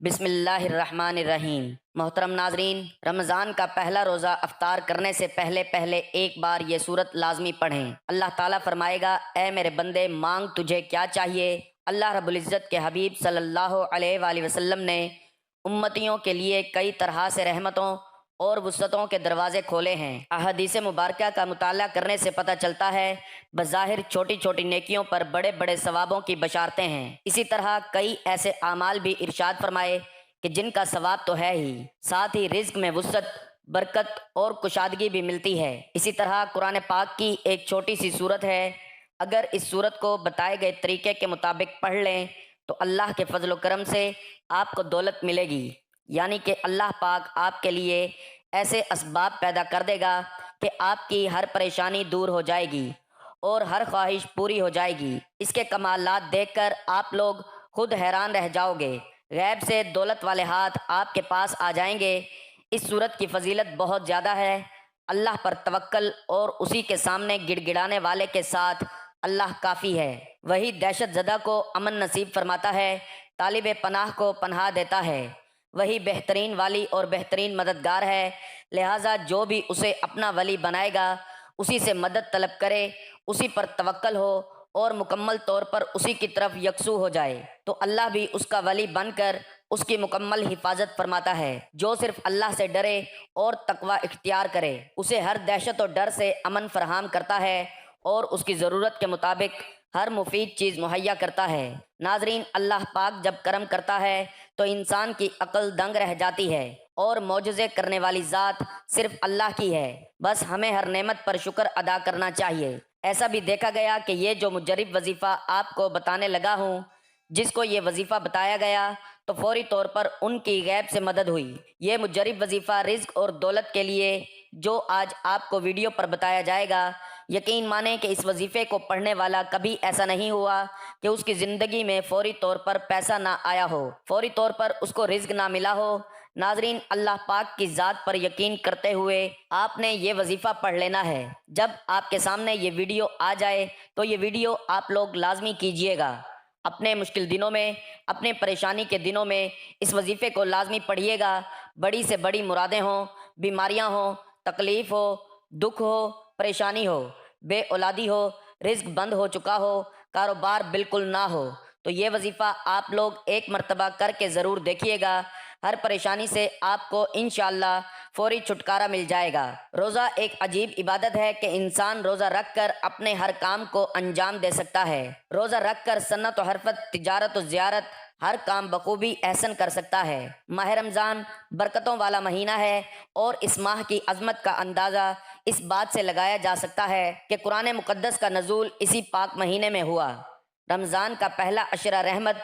بسم اللہ الرحمن الرحیم۔ محترم ناظرین، رمضان کا پہلا روزہ افطار کرنے سے پہلے ایک بار یہ سورت لازمی پڑھیں۔ اللہ تعالیٰ فرمائے گا، اے میرے بندے، مانگ تجھے کیا چاہیے۔ اللہ رب العزت کے حبیب صلی اللہ علیہ وآلہ وسلم نے امتیوں کے لیے کئی طرح سے رحمتوں اور وسعتوں کے دروازے کھولے ہیں۔ احادیث مبارکہ کا مطالعہ کرنے سے پتہ چلتا ہے بظاہر چھوٹی چھوٹی نیکیوں پر بڑے بڑے ثوابوں کی بشارتیں ہیں۔ اسی طرح کئی ایسے اعمال بھی ارشاد فرمائے کہ جن کا ثواب تو ہے ہی، ساتھ ہی رزق میں وسعت، برکت اور کشادگی بھی ملتی ہے۔ اسی طرح قرآن پاک کی ایک چھوٹی سی سورت ہے، اگر اس سورت کو بتائے گئے طریقے کے مطابق پڑھ لیں تو اللہ کے فضل و کرم سے آپ کو دولت ملے گی، یعنی کہ اللہ پاک آپ کے لیے ایسے اسباب پیدا کر دے گا کہ آپ کی ہر پریشانی دور ہو جائے گی اور ہر خواہش پوری ہو جائے گی۔ اس کے کمالات دیکھ کر آپ لوگ خود حیران رہ جاؤ گے، غیب سے دولت والے ہاتھ آپ کے پاس آ جائیں گے۔ اس صورت کی فضیلت بہت زیادہ ہے۔ اللہ پر توکل اور اسی کے سامنے گڑ گڑانے والے کے ساتھ اللہ کافی ہے۔ وہی دہشت زدہ کو امن نصیب فرماتا ہے، طالب پناہ کو پناہ دیتا ہے۔ وہی بہترین والی اور بہترین مددگار ہے، لہٰذا جو بھی اسے اپنا ولی بنائے گا اسی سے مدد طلب کرے، اسی پر توکل ہو اور مکمل طور پر اسی کی طرف یکسو ہو جائے تو اللہ بھی اس کا ولی بن کر اس کی مکمل حفاظت فرماتا ہے۔ جو صرف اللہ سے ڈرے اور تقوی اختیار کرے اسے ہر دہشت اور ڈر سے امن فراہم کرتا ہے اور اس کی ضرورت کے مطابق ہر مفید چیز مہیا کرتا ہے۔ ناظرین، اللہ پاک جب کرم کرتا ہے تو انسان کی عقل دنگ رہ جاتی ہے، اور معجزے کرنے والی ذات صرف اللہ کی ہے۔ بس ہمیں ہر نعمت پر شکر ادا کرنا چاہیے۔ ایسا بھی دیکھا گیا کہ یہ جو مجرب وظیفہ آپ کو بتانے لگا ہوں، جس کو یہ وظیفہ بتایا گیا تو فوری طور پر ان کی غیب سے مدد ہوئی۔ یہ مجرب وظیفہ رزق اور دولت کے لیے جو آج آپ کو ویڈیو پر بتایا جائے گا، یقین مانیں کہ اس وظیفے کو پڑھنے والا کبھی ایسا نہیں ہوا کہ اس کی زندگی میں فوری طور پر پیسہ نہ آیا ہو، فوری طور پر اس کو رزق نہ ملا ہو۔ ناظرین، اللہ پاک کی ذات پر یقین کرتے ہوئے آپ نے یہ وظیفہ پڑھ لینا ہے۔ جب آپ کے سامنے یہ ویڈیو آ جائے تو یہ ویڈیو آپ لوگ لازمی کیجئے گا۔ اپنے مشکل دنوں میں، اپنے پریشانی کے دنوں میں اس وظیفے کو لازمی پڑھیے گا۔ بڑی سے بڑی مرادیں ہوں، بیماریاں ہوں، تکلیف ہو، دکھ ہو، پریشانی ہو، بے اولادی ہو، رزق بند ہو چکا ہو، کاروبار بالکل نہ ہو، تو یہ وظیفہ آپ لوگ ایک مرتبہ کر کے ضرور دیکھیے گا۔ ہر پریشانی سے آپ کو انشاءاللہ فوری چھٹکارا مل جائے گا۔ روزہ ایک عجیب عبادت ہے کہ انسان روزہ رکھ کر اپنے ہر کام کو انجام دے سکتا ہے۔ روزہ رکھ کر صنعت و حرفت، تجارت و زیارت، ہر کام بخوبی احسن کر سکتا ہے۔ ماہ رمضان برکتوں والا مہینہ ہے، اور اس ماہ کی عظمت کا اندازہ اس بات سے لگایا جا سکتا ہے کہ قرآن مقدس کا نزول اسی پاک مہینے میں ہوا۔ رمضان کا پہلا عشرہ رحمت،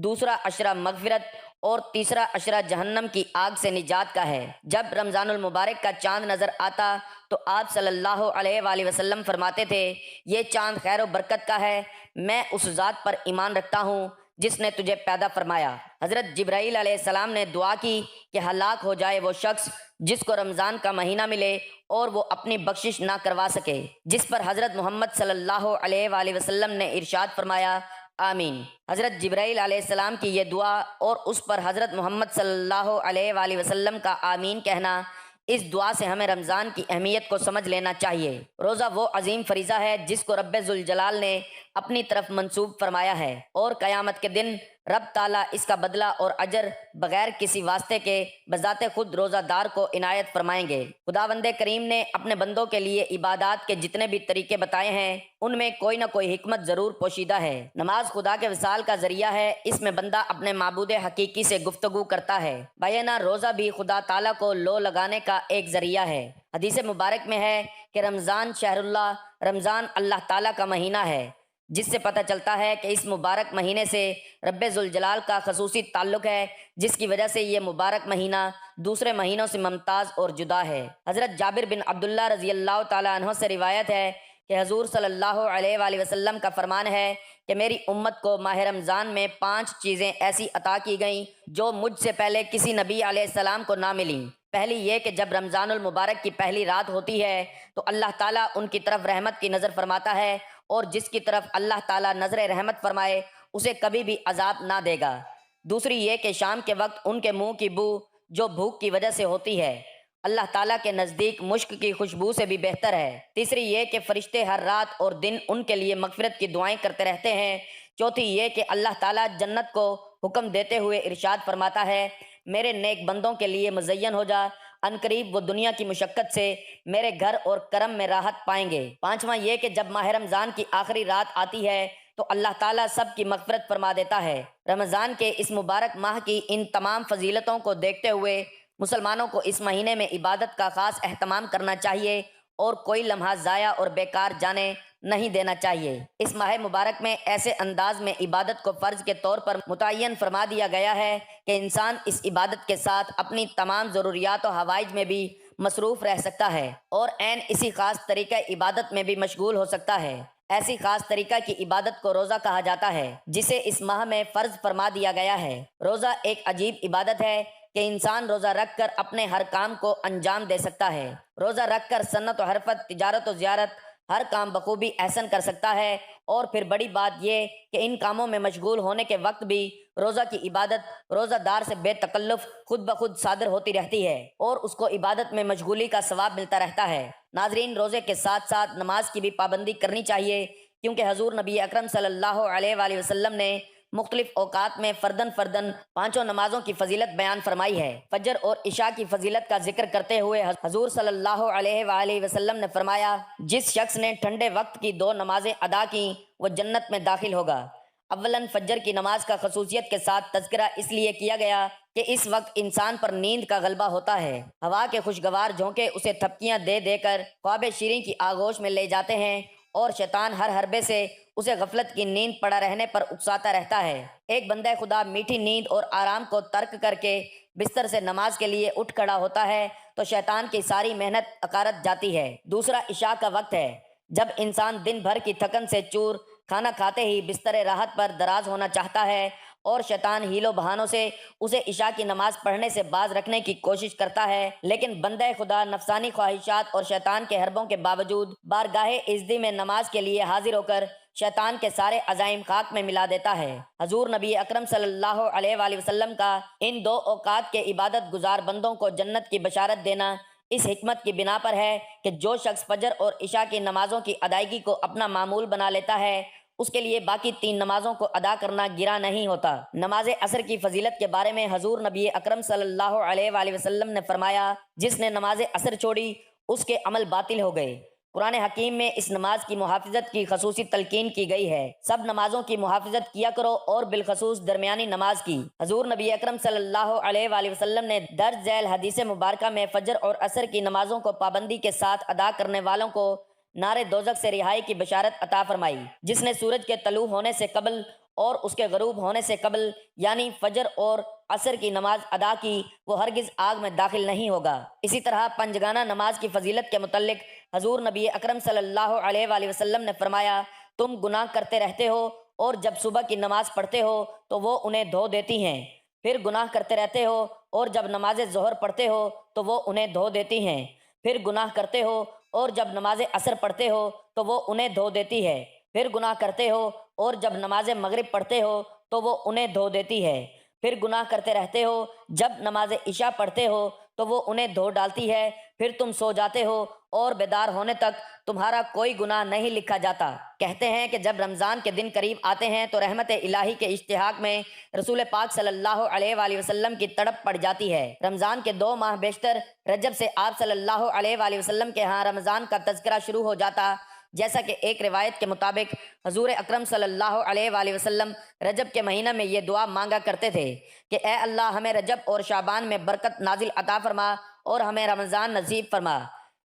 دوسرا عشرہ مغفرت اور تیسرا عشرہ جہنم کی آگ سے نجات کا ہے۔ جب رمضان المبارک کا چاند نظر آتا تو آپ صلی اللہ علیہ وآلہ وسلم فرماتے تھے، یہ چاند خیر و برکت کا ہے، میں اس ذات پر ایمان رکھتا ہوں جس نے تجھے پیدا فرمایا۔ حضرت جبرائیل علیہ السلام نے دعا کی کہ ہلاک ہو جائے وہ شخص جس کو رمضان کا مہینہ ملے اور وہ اپنی بخشش نہ کروا سکے، جس پر حضرت محمد صلی اللہ علیہ وآلہ وسلم نے ارشاد فرمایا، آمین۔ حضرت جبرائیل علیہ السلام کی یہ دعا اور اس پر حضرت محمد صلی اللہ علیہ وآلہ وسلم کا آمین کہنا، اس دعا سے ہمیں رمضان کی اہمیت کو سمجھ لینا چاہیے۔ روزہ وہ عظیم فریضہ ہے جس کو رب ذوالجلال نے اپنی طرف منسوب فرمایا ہے، اور قیامت کے دن رب تعالیٰ اس کا بدلہ اور اجر بغیر کسی واسطے کے بذات خود روزہ دار کو عنایت فرمائیں گے۔ خداوند کریم نے اپنے بندوں کے لیے عبادات کے جتنے بھی طریقے بتائے ہیں ان میں کوئی نہ کوئی حکمت ضرور پوشیدہ ہے۔ نماز خدا کے وصال کا ذریعہ ہے، اس میں بندہ اپنے معبود حقیقی سے گفتگو کرتا ہے۔ بینا روزہ بھی خدا تعالیٰ کو لو لگانے کا ایک ذریعہ ہے۔ حدیث مبارک میں ہے کہ رمضان شہر اللہ، رمضان اللہ تعالیٰ کا مہینہ ہے، جس سے پتہ چلتا ہے کہ اس مبارک مہینے سے رب ذوالجلال کا خصوصی تعلق ہے، جس کی وجہ سے یہ مبارک مہینہ دوسرے مہینوں سے ممتاز اور جدا ہے۔ حضرت جابر بن عبداللہ رضی اللہ تعالیٰ عنہ سے روایت ہے کہ حضور صلی اللہ علیہ وآلہ وسلم کا فرمان ہے کہ میری امت کو ماہ رمضان میں 5 چیزیں ایسی عطا کی گئیں جو مجھ سے پہلے کسی نبی علیہ السلام کو نہ ملیں۔ پہلی یہ کہ جب رمضان المبارک کی پہلی رات ہوتی ہے تو اللہ تعالیٰ ان کی طرف رحمت کی نظر فرماتا ہے، اور جس کی طرف اللہ تعالیٰ نظر رحمت فرمائے اسے کبھی بھی عذاب نہ دے گا۔ دوسری یہ کہ شام کے وقت ان کے منہ کی بو جو بھوک کی وجہ سے ہوتی ہے اللہ تعالیٰ کے نزدیک مشک کی خوشبو سے بھی بہتر ہے۔ تیسری یہ کہ فرشتے ہر رات اور دن ان کے لیے مغفرت کی دعائیں کرتے رہتے ہیں۔ چوتھی یہ کہ اللہ تعالیٰ جنت کو حکم دیتے ہوئے ارشاد فرماتا ہے، میرے نیک بندوں کے لیے مزین ہو جا، ان قریب وہ دنیا کی مشقت سے میرے گھر اور کرم میں راحت پائیں گے۔ پانچواں یہ کہ جب ماہ رمضان کی آخری رات آتی ہے تو اللہ تعالیٰ سب کی مغفرت فرما دیتا ہے۔ رمضان کے اس مبارک ماہ کی ان تمام فضیلتوں کو دیکھتے ہوئے مسلمانوں کو اس مہینے میں عبادت کا خاص اہتمام کرنا چاہیے اور کوئی لمحہ ضائع اور بیکار جانے نہیں دینا چاہیے۔ اس ماہ مبارک میں ایسے انداز میں عبادت کو فرض کے طور پر متعین فرما دیا گیا ہے کہ انسان اس عبادت کے ساتھ اپنی تمام ضروریات و حوائج میں بھی مصروف رہ سکتا ہے اور عین اسی خاص طریقہ عبادت میں بھی مشغول ہو سکتا ہے۔ ایسی خاص طریقہ کی عبادت کو روزہ کہا جاتا ہے جسے اس ماہ میں فرض فرما دیا گیا ہے۔ روزہ ایک عجیب عبادت ہے کہ انسان روزہ رکھ کر اپنے ہر کام کو انجام دے سکتا ہے۔ روزہ رکھ کر صنعت و حرفت، تجارت و زیارت ہر کام بخوبی احسن کر سکتا ہے، اور پھر بڑی بات یہ کہ ان کاموں میں مشغول ہونے کے وقت بھی روزہ کی عبادت روزہ دار سے بے تکلف خود بخود صادر ہوتی رہتی ہے اور اس کو عبادت میں مشغولی کا ثواب ملتا رہتا ہے۔ ناظرین، روزے کے ساتھ ساتھ نماز کی بھی پابندی کرنی چاہیے، کیونکہ حضور نبی اکرم صلی اللہ علیہ وآلہ وسلم نے مختلف اوقات میں فرداً پانچوں نمازوں کی فضیلت بیان فرمائی ہے۔ فجر اور عشاء کی فضیلت کا ذکر کرتے ہوئے حضور صلی اللہ علیہ وآلہ وسلم نے فرمایا، جس شخص نے ٹھنڈے وقت کی 2 نمازیں ادا کی وہ جنت میں داخل ہوگا۔ اولاً فجر کی نماز کا خصوصیت کے ساتھ تذکرہ اس لیے کیا گیا کہ اس وقت انسان پر نیند کا غلبہ ہوتا ہے۔ ہوا کے خوشگوار جھونکے اسے تھپکیاں دے دے کر خواب شیریں کی آغوش میں لے جاتے ہیں اور شیطان ہر حربے سے اسے غفلت کی نیند پڑا رہنے پر اکساتا رہتا ہے۔ ایک بندہ خدا میٹھی نیند اور آرام کو ترک کر کے بستر سے نماز کے لیے اٹھ کھڑا ہوتا ہے تو شیطان کی ساری محنت اکارت جاتی ہے۔ دوسرا عشاء کا وقت ہے، جب انسان دن بھر کی تھکن سے چور کھانا کھاتے ہی بستر راحت پر دراز ہونا چاہتا ہے اور شیطان ہیلوں بہانوں سے اسے عشاء کی نماز پڑھنے سے باز رکھنے کی کوشش کرتا ہے، لیکن بندہ خدا نفسانی خواہشات اور شیطان کے حربوں کے باوجود بارگاہ عزتی میں نماز کے لیے حاضر ہو کر شیطان کے سارے عزائم خاک میں ملا دیتا ہے۔ حضور نبی اکرم صلی اللہ علیہ وآلہ وسلم کا ان 2 اوقات کے عبادت گزار بندوں کو جنت کی بشارت دینا اس حکمت کی بنا پر ہے کہ جو شخص فجر اور عشاء کی نمازوں کی ادائیگی کو اپنا معمول بنا لیتا ہے اس کے لیے باقی 3 نمازوں کو ادا کرنا گرا نہیں ہوتا۔ نماز عصر کی فضیلت کے بارے میں حضور نبی اکرم صلی اللہ علیہ وآلہ وسلم نے فرمایا، جس نے نماز عصر چھوڑی اس کے عمل باطل ہو گئے۔ قرآن حکیم میں اس نماز کی محافظت کی خصوصی تلقین کی گئی ہے۔ سب نمازوں کی محافظت کیا کرو اور بالخصوص درمیانی نماز کی۔ حضور نبی اکرم صلی اللہ علیہ وآلہ وسلم نے درج ذیل حدیث مبارکہ میں فجر اور عصر کی نمازوں کو پابندی کے ساتھ ادا کرنے والوں کو نار دوزخ سے رہائی کی بشارت عطا فرمائی۔ جس نے سورج کے طلوع ہونے سے قبل اور اس کے غروب ہونے سے قبل یعنی فجر اور عصر کی نماز ادا کی وہ ہرگز آگ میں داخل نہیں ہوگا۔ اسی طرح پنجگانہ نماز کی فضیلت کے متعلق حضور نبی اکرم صلی اللہ علیہ وآلہ وسلم نے فرمایا، تم گناہ کرتے رہتے ہو اور جب صبح کی نماز پڑھتے ہو تو وہ انہیں دھو دیتی ہیں، پھر گناہ کرتے رہتے ہو اور جب نماز ظہر پڑھتے ہو تو وہ انہیں دھو دیتی ہیں، پھر گناہ کرتے ہو اور جب نماز عصر پڑھتے ہو تو وہ انہیں دھو دیتی ہے، پھر گناہ کرتے ہو اور جب نماز مغرب پڑھتے ہو تو وہ انہیں دھو دیتی ہے، پھر گناہ کرتے رہتے ہو، جب نماز عشاء پڑھتے ہو تو وہ انہیں دھو ڈالتی ہے، پھر تم سو جاتے ہو اور بیدار ہونے تک تمہارا کوئی گناہ نہیں لکھا جاتا۔ کہتے ہیں کہ جب رمضان کے دن قریب آتے ہیں تو رحمت الہی کے اشتحاق میں رسول پاک صلی اللہ علیہ وآلہ وسلم کی تڑپ پڑ جاتی ہے۔ رمضان کے 2 ماہ بیشتر رجب سے آپ صلی اللہ علیہ وآلہ وسلم کے ہاں رمضان کا تذکرہ شروع ہو جاتا، جیسا کہ ایک روایت کے مطابق حضور اکرم صلی اللہ علیہ وآلہ وسلم رجب کے مہینہ میں یہ دعا مانگا کرتے تھے کہ اے اللہ ہمیں رجب اور شعبان میں برکت نازل عطا فرما اور ہمیں رمضان نصیب فرما۔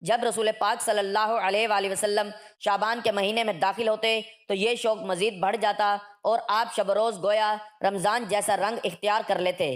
جب رسول پاک صلی اللہ علیہ وآلہ وسلم شعبان کے مہینے میں داخل ہوتے تو یہ شوق مزید بڑھ جاتا اور آپ شب و روز گویا رمضان جیسا رنگ اختیار کر لیتے۔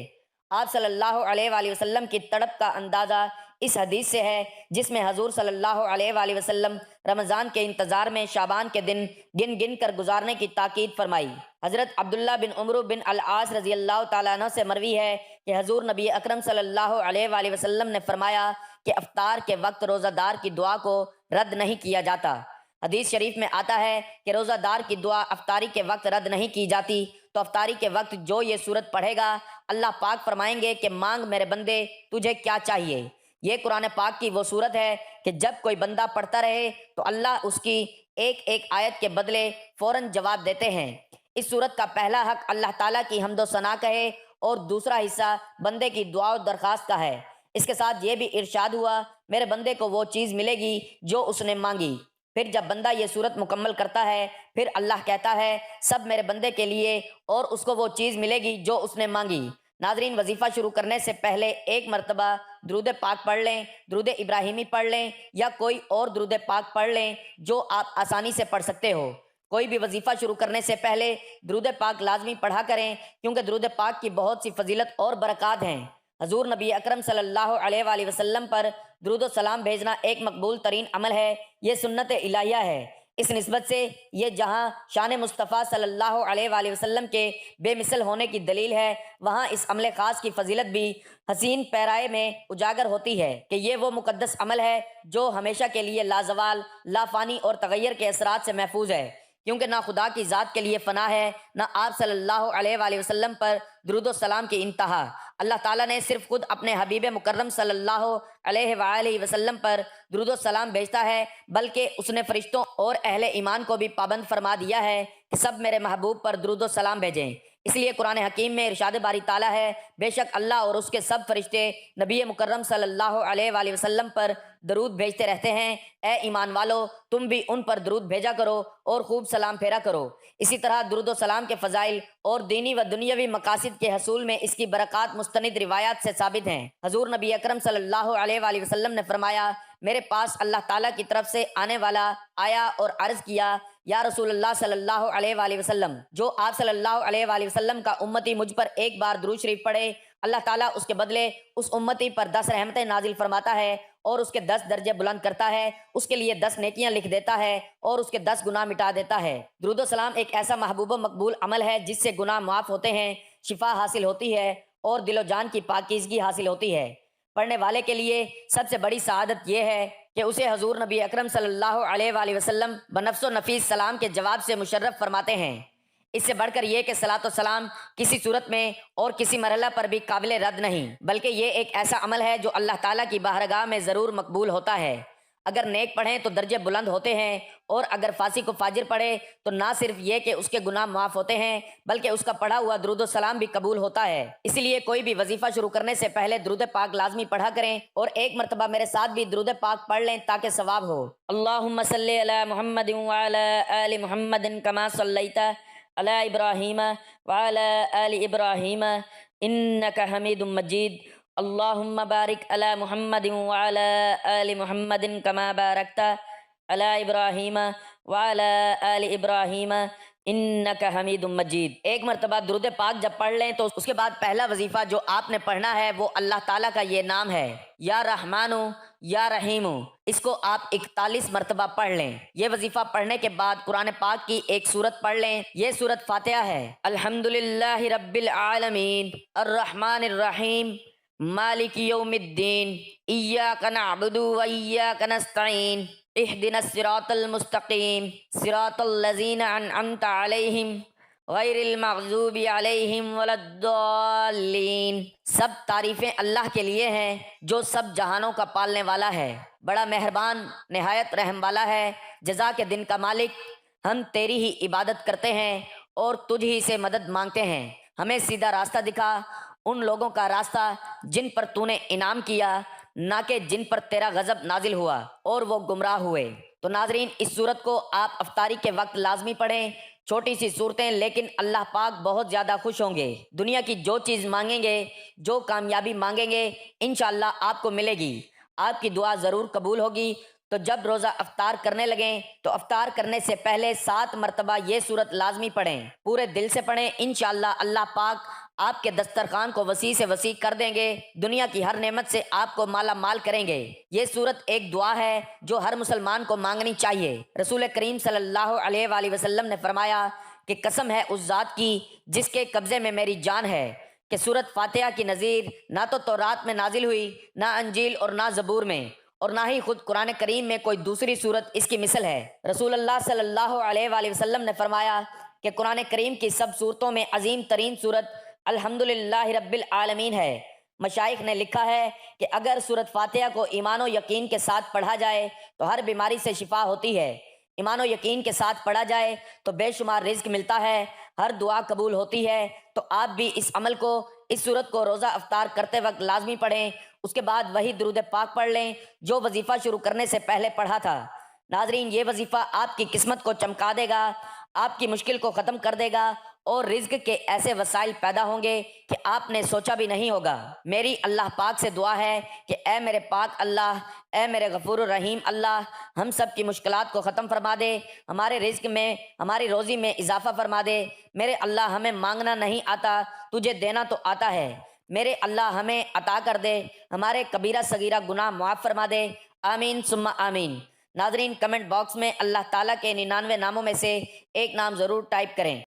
آپ صلی اللہ علیہ وآلہ وسلم کی تڑپ کا اندازہ اس حدیث سے ہے جس میں حضور صلی اللہ علیہ وآلہ وسلم رمضان کے انتظار میں شعبان کے دن گن گن کر گزارنے کی تاکید فرمائی۔ حضرت عبداللہ بن عمرو بن العاص رضی اللہ تعالیٰ عنہ سے مروی ہے کہ حضور نبی اکرم صلی اللہ علیہ وآلہ وسلم نے فرمایا کہ افطار کے وقت روزہ دار کی دعا کو رد نہیں کیا جاتا۔ حدیث شریف میں آتا ہے کہ روزہ دار کی دعا افطاری کے وقت رد نہیں کی جاتی، تو افطاری کے وقت جو یہ سورت پڑھے گا اللہ پاک فرمائیں گے کہ مانگ میرے بندے تجھے کیا چاہیے۔ یہ قرآن پاک کی وہ سورت ہے کہ جب کوئی بندہ پڑھتا رہے تو اللہ اس کی ایک ایک آیت کے بدلے فوراً جواب دیتے ہیں۔ اس سورت کا پہلا حق اللہ تعالیٰ کی حمد و ثنا کا ہے اور دوسرا حصہ بندے کی دعا و درخواست کا ہے۔ اس کے ساتھ یہ بھی ارشاد ہوا میرے بندے کو وہ چیز ملے گی جو اس نے مانگی۔ پھر جب بندہ یہ صورت مکمل کرتا ہے پھر اللہ کہتا ہے سب میرے بندے کے لیے اور اس کو وہ چیز ملے گی جو اس نے مانگی۔ ناظرین، وظیفہ شروع کرنے سے پہلے ایک مرتبہ درود پاک پڑھ لیں، درود ابراہیمی پڑھ لیں یا کوئی اور درود پاک پڑھ لیں جو آپ آسانی سے پڑھ سکتے ہو۔ کوئی بھی وظیفہ شروع کرنے سے پہلے درود پاک لازمی پڑھا کریں، کیونکہ درود پاک کی بہت سی فضیلت اور برکات ہیں۔ حضور نبی اکرم صلی اللہ علیہ وآلہ وسلم پر درود و سلام بھیجنا ایک مقبول ترین عمل ہے، یہ سنت الہیہ ہے۔ اس نسبت سے یہ جہاں شان مصطفیٰ صلی اللہ علیہ وآلہ وسلم کے بے مثل ہونے کی دلیل ہے، وہاں اس عمل خاص کی فضیلت بھی حسین پیرائے میں اجاگر ہوتی ہے کہ یہ وہ مقدس عمل ہے جو ہمیشہ کے لیے لازوال، لافانی اور تغیر کے اثرات سے محفوظ ہے، کیونکہ نہ خدا کی ذات کے لیے فنا ہے، نہ آپ صلی اللہ علیہ وآلہ وسلم پر درود و سلام کی انتہا۔ اللہ تعالیٰ نے صرف خود اپنے حبیب مکرم صلی اللہ علیہ وآلہ وسلم پر درود و سلام بھیجتا ہے، بلکہ اس نے فرشتوں اور اہل ایمان کو بھی پابند فرما دیا ہے کہ سب میرے محبوب پر درود و سلام بھیجیں۔ اس لیے قرآن حکیم میں ارشاد باری تعالیٰ ہے بے شک اللہ اور اس کے سب فرشتے نبی مکرم صلی اللہ علیہ وآلہ وسلم پر درود بھیجتے رہتے ہیں، اے ایمان والو تم بھی ان پر درود بھیجا کرو اور خوب سلام پھیرا کرو۔ اسی طرح درود و سلام کے فضائل اور دینی و دنیاوی مقاصد کے حصول میں اس کی برکات مستند روایات سے ثابت ہیں۔ حضور نبی اکرم صلی اللہ علیہ وآلہ وسلم نے فرمایا میرے پاس اللہ تعالیٰ کی طرف سے آنے والا آیا اور عرض کیا یا رسول اللہ صلی اللہ علیہ وآلہ وسلم، جو آپ صلی اللہ علیہ وآلہ وسلم کا امتی مجھ پر ایک بار درود شریف پڑھے اللہ تعالیٰ اس کے بدلے اس امتی پر 10 رحمتیں نازل فرماتا ہے اور اس کے 10 درجے بلند کرتا ہے، اس کے لیے 10 نیکیاں لکھ دیتا ہے اور اس کے 10 گناہ مٹا دیتا ہے۔ درود و سلام ایک ایسا محبوب و مقبول عمل ہے جس سے گناہ معاف ہوتے ہیں، شفا حاصل ہوتی ہے اور دل و جان کی پاکیزگی حاصل ہوتی ہے۔ پڑھنے والے کے لیے سب سے بڑی سعادت یہ ہے کہ اسے حضور نبی اکرم صلی اللہ علیہ وآلہ وسلم بنفس و نفیس سلام کے جواب سے مشرف فرماتے ہیں۔ اس سے بڑھ کر یہ کہ صلاۃ و سلام کسی صورت میں اور کسی مرحلہ پر بھی قابل رد نہیں، بلکہ یہ ایک ایسا عمل ہے جو اللہ تعالیٰ کی بارگاہ میں ضرور مقبول ہوتا ہے۔ اگر نیک پڑھیں تو درجے بلند ہوتے ہیں، اور اگر فاسق و فاجر پڑھے تو نہ صرف یہ کہ اس کے گناہ معاف ہوتے ہیں بلکہ اس کا پڑھا ہوا درود و سلام بھی قبول ہوتا ہے۔ اسی لیے کوئی بھی وظیفہ شروع کرنے سے پہلے درود پاک لازمی پڑھا کریں اور ایک مرتبہ میرے ساتھ بھی درود پاک پڑھ لیں تاکہ ثواب ہو۔ اللہم صلی علی محمد وعلی آل محمد کما صلیت علی ابراہیم وعلی آل ابراہیم انک حمید مجید۔ اللہم بارک علی محمد وعلی آل محمد کما بارکت علی ابراہیم وعلی آل ابراہیم انک حمید مجید۔ ایک مرتبہ درود پاک جب پڑھ لیں تو اس کے بعد پہلا وظیفہ جو آپ نے پڑھنا ہے وہ اللہ تعالیٰ کا یہ نام ہے یا رحمانو یا رحیمو، اس کو آپ 41 مرتبہ پڑھ لیں۔ یہ وظیفہ پڑھنے کے بعد قرآن پاک کی ایک سورت پڑھ لیں، یہ سورت فاتحہ ہے۔ الحمدللہ رب العالمین الرحمن الرحیم مالک یوم الدین ایاک نعبد و ایاک نستعین اہدنا الصراط المستقیم صراط الذین انعمت علیہم غیر المغضوب علیہم ولا الضالین۔ سب تعریفیں اللہ کے لیے ہیں جو سب جہانوں کا پالنے والا ہے، بڑا مہربان نہایت رحم والا ہے۔ جزا کے دن کا مالک، ہم تیری ہی عبادت کرتے ہیں اور تجھ ہی سے مدد مانگتے ہیں۔ ہمیں سیدھا راستہ دکھا، ان لوگوں کا راستہ جن پر تو نے انعام کیا، نہ کہ جن پر تیرا غضب نازل ہوا اور وہ گمراہ ہوئے۔ تو ناظرین، اس سورت کو آپ افطاری کے وقت لازمی پڑھیں۔ چھوٹی سی صورتیں لیکن اللہ پاک بہت زیادہ خوش ہوں گے۔ دنیا کی جو چیز مانگیں گے، جو کامیابی مانگیں گے، انشاءاللہ آپ کو ملے گی، آپ کی دعا ضرور قبول ہوگی۔ تو جب روزہ افطار کرنے لگیں تو افطار کرنے سے پہلے 7 مرتبہ یہ سورت لازمی پڑھیں، پورے دل سے پڑھیں، انشاءاللہ اللہ پاک آپ کے دسترخوان کو وسیع سے وسیع کر دیں گے، دنیا کی ہر نعمت سے آپ کو مالا مال کریں گے۔ یہ سورت ایک دعا ہے جو ہر مسلمان کو مانگنی چاہیے۔ رسول کریم صلی اللہ علیہ وآلہ وسلم نے فرمایا کہ قسم ہے اس ذات کی جس کے قبضے میں میری جان ہے کہ سورت فاتحہ کی نظیر نہ تو تورات میں نازل ہوئی، نہ انجیل اور نہ زبور میں، اور نہ ہی خود قرآن کریم میں کوئی دوسری صورت اس کی مثل ہے۔ رسول اللہ صلی اللہ علیہ وآلہ وسلم نے فرمایا کہ قرآن کریم کی سب صورتوں میں عظیم ترین صورت الحمدللہ رب العالمین ہے۔ مشائخ نے لکھا ہے کہ اگر سورۃ فاتحہ کو ایمان و یقین کے ساتھ پڑھا جائے تو ہر بیماری سے شفا ہوتی ہے۔ ایمان و یقین کے ساتھ پڑھا جائے تو بے شمار رزق ملتا ہے، ہر دعا قبول ہوتی ہے۔ تو آپ بھی اس عمل کو، اس صورت کو روزہ افطار کرتے وقت لازمی پڑھیں۔ اس کے بعد وہی درود پاک پڑھ لیں جو وظیفہ شروع کرنے سے پہلے پڑھا تھا۔ ناظرین، یہ وظیفہ آپ کی قسمت کو چمکا دے گا، آپ کی مشکل کو ختم کر دے گا اور رزق کے ایسے وسائل پیدا ہوں گے کہ آپ نے سوچا بھی نہیں ہوگا۔ میری اللہ پاک سے دعا ہے کہ اے میرے پاک اللہ، اے میرے غفور الرحیم اللہ، ہم سب کی مشکلات کو ختم فرما دے، ہمارے رزق میں، ہماری روزی میں اضافہ فرما دے۔ میرے اللہ، ہمیں مانگنا نہیں آتا، تجھے دینا تو آتا ہے۔ میرے اللہ، ہمیں عطا کر دے، ہمارے کبیرہ صغیرہ گناہ معاف فرما دے۔ آمین ثم آمین۔ ناظرین، کمنٹ باکس میں اللہ تعالیٰ کے 99 ناموں میں سے ایک نام ضرور ٹائپ کریں۔